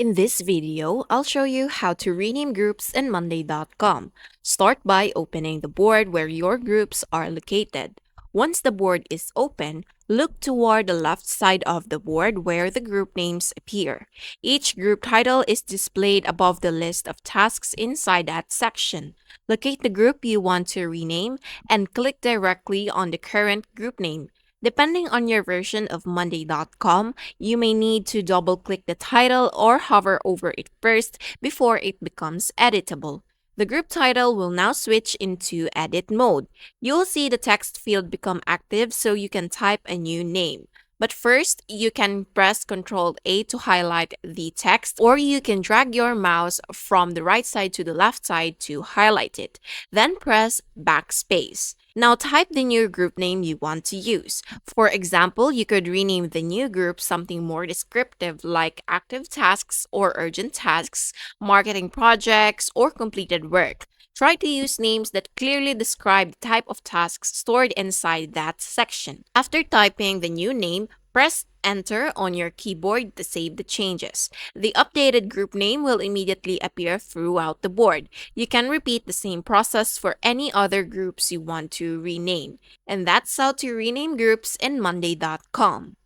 In this video, I'll show you how to rename groups in Monday.com. Start by opening the board where your groups are located. Once the board is open, look toward the left side of the board where the group names appear. Each group title is displayed above the list of tasks inside that section. Locate the group you want to rename and click directly on the current group name. Depending on your version of Monday.com, you may need to double click the title or hover over it first before it becomes editable. The group title will now switch into edit mode. You'll see the text field become active so you can type a new name. But first, you can press Ctrl A to highlight the text, or you can drag your mouse from the right side to the left side to highlight it. Then press Backspace. Now type the new group name you want to use. For example, you could rename the new group something more descriptive like active tasks or urgent tasks, marketing projects, or completed work. Try to use names that clearly describe the type of tasks stored inside that section. After typing the new name, press Enter on your keyboard to save the changes. The updated group name will immediately appear throughout the board. You can repeat the same process for any other groups you want to rename. And that's how to rename groups in Monday.com.